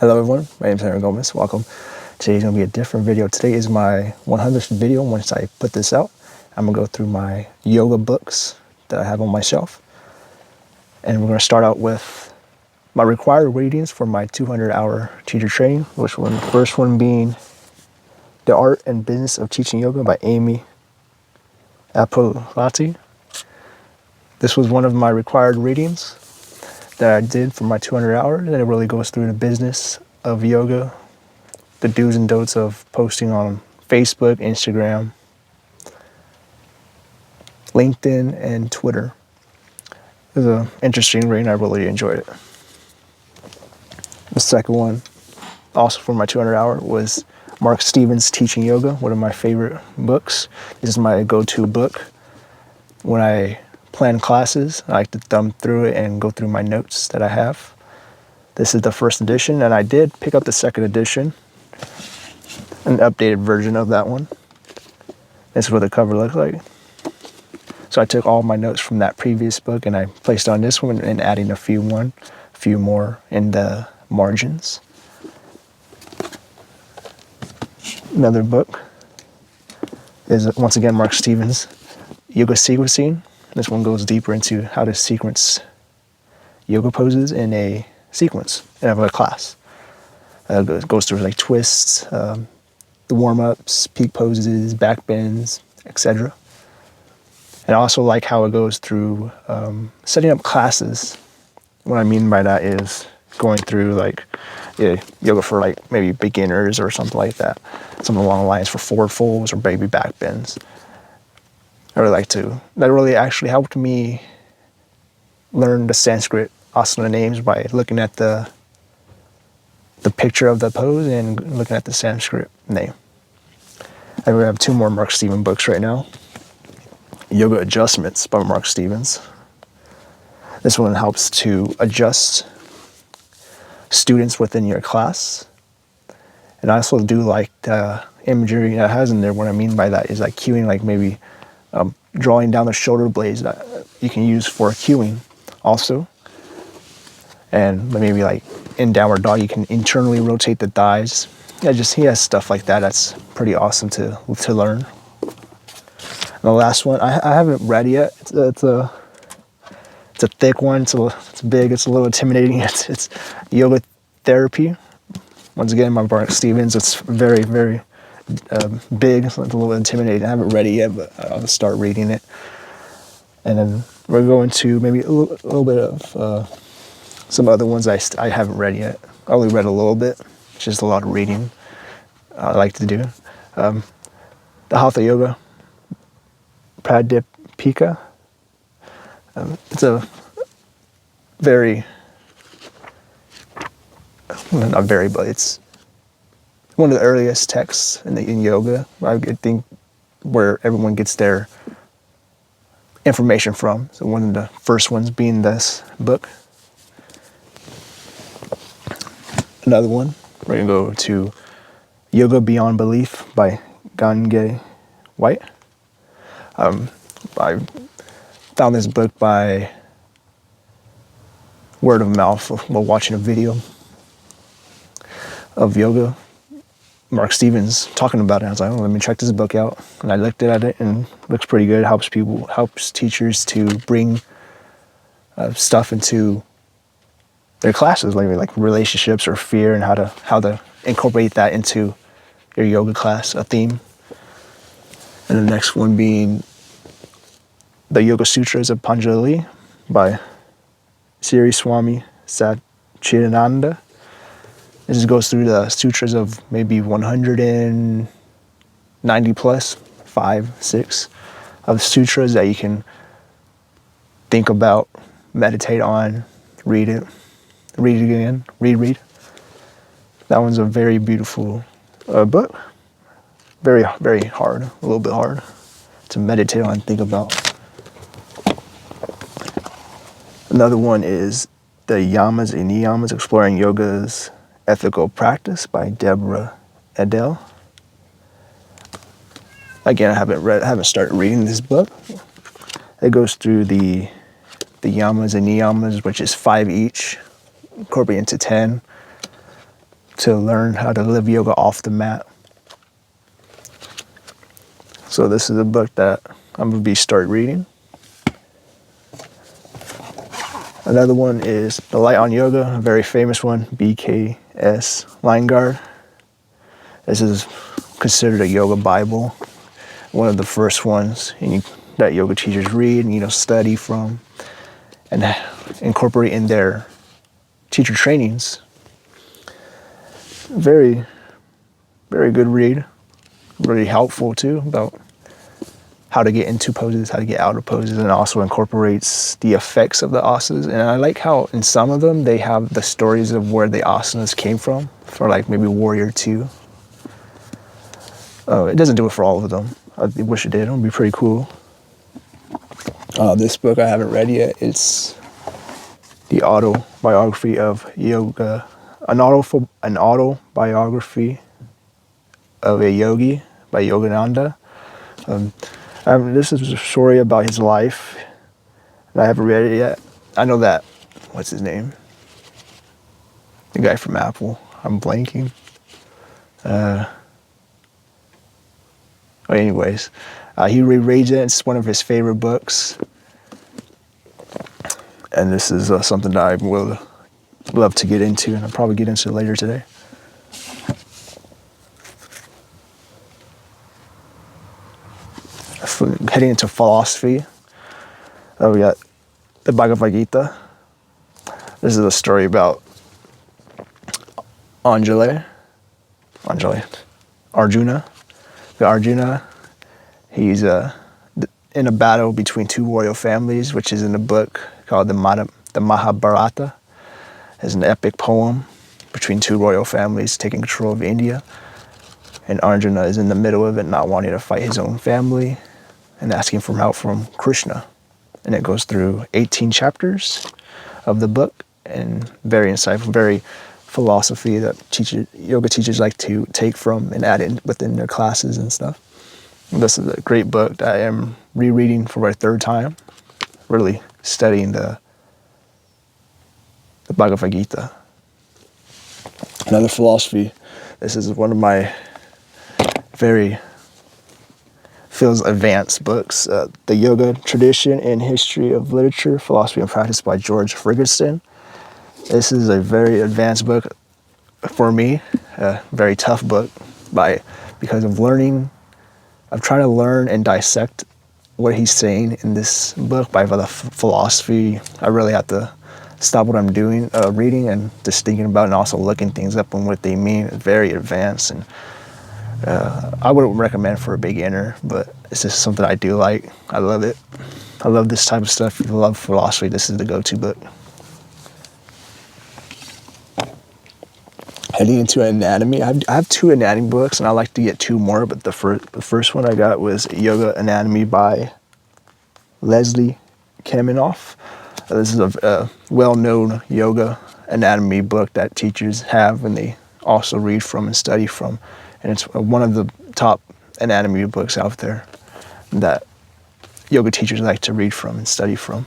Hello everyone, my name is Aaron Gomez. Welcome. Today's going to be a different video. Today is my 100th video. Once I put this out, I'm going to go through my yoga books that I have on my shelf. And we're going to start out with my required readings for my 200-hour teacher training, first one being The Art and Business of Teaching Yoga by Amy Apolati. This was one of my required readings that I did for my 200 hours, and it really goes through the business of yoga, the do's and don'ts of posting on Facebook, Instagram, LinkedIn, and Twitter. It was an interesting reading. I really enjoyed it. The second one, also for my 200 hour, was Mark Stevens' Teaching Yoga, one of my favorite books. This is my go-to book when I plan classes. I like to thumb through it and go through my notes that I have. This is the first edition, and I did pick up the second edition, an updated version of that one. This is what the cover looks like. So I took all my notes from that previous book and I placed on this one and adding a few more in the margins. Another book is once again Mark Stevens' Yoga Sequencing. This one goes deeper into how to sequence yoga poses in a sequence of a class. It goes through like twists, the warm-ups, peak poses, back bends, etc. And I also like how it goes through setting up classes. What I mean by that is going through like yoga for like maybe beginners or something like that. Something along the lines for forward folds or baby back bends. I really like to. That really actually helped me learn the Sanskrit asana names by looking at the picture of the pose and looking at the Sanskrit name. I have two more Mark Stevens books right now. Yoga Adjustments by Mark Stevens. This one helps to adjust students within your class. And I also do like the imagery that it has in there. What I mean by that is like cueing, like maybe drawing down the shoulder blades that you can use for cueing also. And maybe like in downward dog, you can internally rotate the thighs. Yeah, he has stuff like that. That's pretty awesome to learn. And the last one, I haven't read yet. It's a thick one. It's big. It's a little intimidating. It's Yoga Therapy. Once again, by Mark Stevens. It's very, very big. It's a little intimidating. I haven't read it yet, but I'll start reading it. And then we're going to maybe a little bit of some other ones I haven't read yet. I only read a little bit. It's just a lot of reading I like to do. The Hatha Yoga Pradipika. It's a not very, but it's one of the earliest texts in yoga, I think, where everyone gets their information from. So one of the first ones being this book. Another one, we're going to go to Yoga Beyond Belief by Gange White. I found this book by word of mouth while watching a video of yoga. Mark Stevens talking about it. I was like, let me check this book out. And I looked at it and it looks pretty good. It helps teachers to bring stuff into their classes, like relationships or fear, and how to incorporate that into your yoga class, a theme. And the next one being the Yoga Sutras of Panjali by Sri Swami Satchidananda. This just goes through the sutras of maybe 190 plus, 5, 6 of sutras that you can think about, meditate on, read it again, read. That one's a very beautiful book. Very, very hard, a little bit hard to meditate on and think about. Another one is The Yamas and Niyamas, Exploring Yoga's Ethical Practice by Deborah Adele. Again, I haven't started reading this book. It goes through the yamas and niyamas, which is 5 each, incorporated into 10. to learn how to live yoga off the mat. So this is a book that I'm going to start reading. Another one is The Light on Yoga, a very famous one, B.K.S. Linegar. This is considered a yoga Bible, one of the first ones that yoga teachers read and study from and incorporate in their teacher trainings. Very, very good read. Really helpful too about how to get into poses, how to get out of poses, and also incorporates the effects of the asanas. And I like how in some of them they have the stories of where the asanas came from, for like maybe Warrior 2. It doesn't do it for all of them. I wish it did. It would be pretty cool. This book I haven't read yet. It's the autobiography of yoga, an autobiography of a yogi by Yogananda. This is a story about his life, and I haven't read it yet. I know that, what's his name? The guy from Apple. I'm blanking. Anyways, he rereads it. It's one of his favorite books. And this is something that I will love to get into, and I'll probably get into later today. Heading into philosophy, we got the Bhagavad Gita. This is a story about Arjuna. He's in a battle between two royal families, which is in a book called the Mahabharata. It's an epic poem between two royal families taking control of India. And Arjuna is in the middle of it, not wanting to fight his own family and asking for help from Krishna. And it goes through 18 chapters of the book, and very insightful, very philosophy that yoga teachers like to take from and add in within their classes and stuff. And this is a great book that I am rereading for my third time, really studying the Bhagavad Gita. Another philosophy. This is one of my feels advanced books. The Yoga Tradition and History of Literature, Philosophy and Practice by George Frigerson. This is a very advanced book for me, a very tough book because of trying to learn and dissect what he's saying in this book by the philosophy. I really have to stop what I'm doing, reading and just thinking about, and also looking things up and what they mean. It's very advanced, and I wouldn't recommend for a beginner, but it's just something I do like. I love it. I love this type of stuff. If you love philosophy, this is the go-to book. Heading into anatomy, I have two anatomy books, and I like to get two more, but the first one I got was Yoga Anatomy by Leslie Kaminoff. This is a well-known yoga anatomy book that teachers have, and they also read from and study from. And it's one of the top anatomy books out there that yoga teachers like to read from and study from.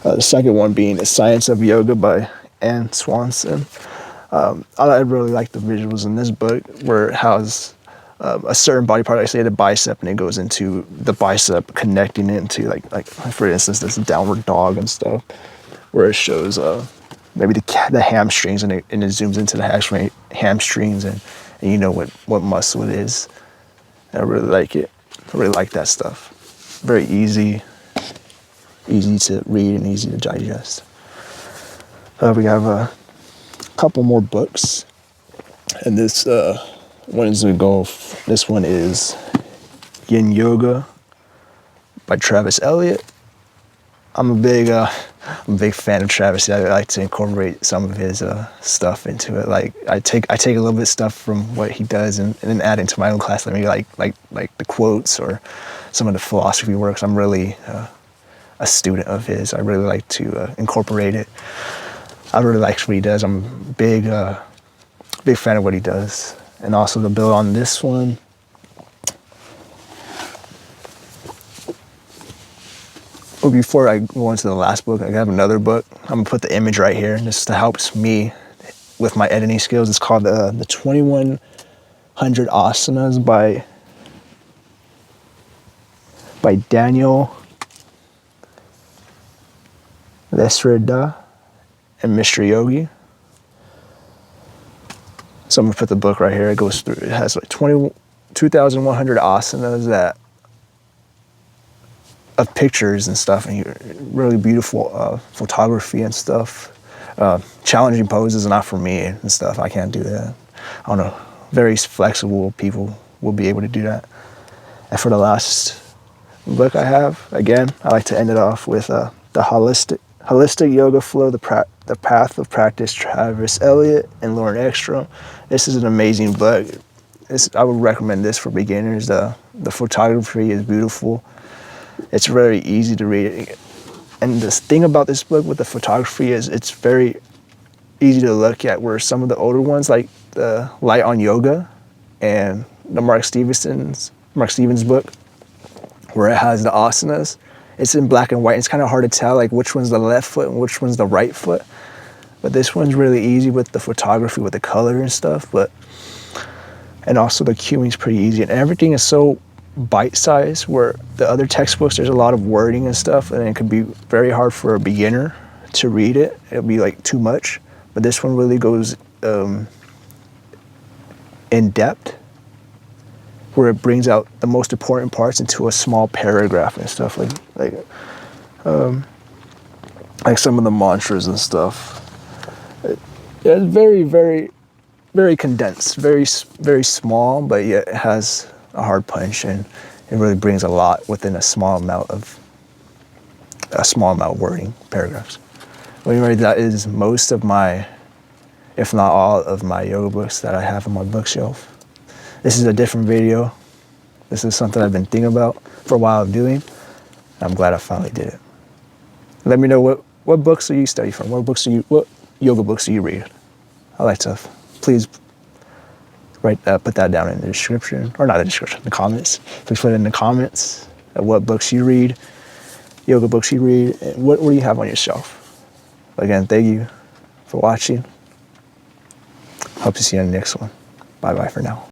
The second one being The Science of Yoga by Anne Swanson. I really like the visuals in this book, where it has a certain body part, like say the bicep, and it goes into the bicep, connecting it into like for instance, this downward dog and stuff, where it shows maybe the hamstrings, and it zooms into the hamstrings, and you know what muscle it is. And I really like it. I really like that stuff. Very easy to read and easy to digest. We have a couple more books, and this one is Yin Yoga by Travis Elliott. I'm a big fan of Travis. I like to incorporate some of his stuff into it. Like I take a little bit of stuff from what he does and then add into my own class. Maybe like the quotes or some of the philosophy works. I'm really a student of his. I really like to incorporate it. I really like what he does. I'm a big fan of what he does. And also to build on this one, well, before I go into the last book, I have another book. I'm gonna put the image right here, just to help me with my editing skills. It's called the 2100 Asanas by Daniel Lesreda and Mr. Yogi. So I'm gonna put the book right here. It goes through, it has like 2,100 asanas of pictures and stuff, and really beautiful photography and stuff. Challenging poses, not for me and stuff. I can't do that. I don't know. Very flexible people will be able to do that. And for the last book I have, again, I like to end it off with the Holistic Yoga Flow, the Path of Practice, Travis Elliott and Lauren Ekstrom. This is an amazing book. I would recommend this for beginners. The photography is beautiful. It's very easy to read. And the thing about this book with the photography is it's very easy to look at, where some of the older ones, like the Light on Yoga and the Mark Stevens book, where it has the asanas, it's in black and white. It's kind of hard to tell like which one's the left foot and which one's the right foot. But this one's really easy with the photography, with the color and stuff. And also the cueing's pretty easy, and everything is so bite-sized, where the other textbooks, there's a lot of wording and stuff, and it could be very hard for a beginner to read it. It'll be like too much. But this one really goes in depth, where it brings out the most important parts into a small paragraph and stuff, like some of the mantras and stuff. It's very, very, very condensed, very, very small, but yet it has a hard punch, and it really brings a lot within a small amount of wording, paragraphs. Well, anyway, that is most of my, if not all of my yoga books that I have on my bookshelf. This is a different video. This is something I've been thinking about for a while of doing. I'm glad I finally did it. Let me know what books do you study from? What yoga books do you read? I like to, please put that down in the description, or not the description, the comments. Please put it in the comments of what books you read, yoga books you read, and what do you have on your shelf. Again, thank you for watching. Hope to see you in the next one. Bye-bye for now.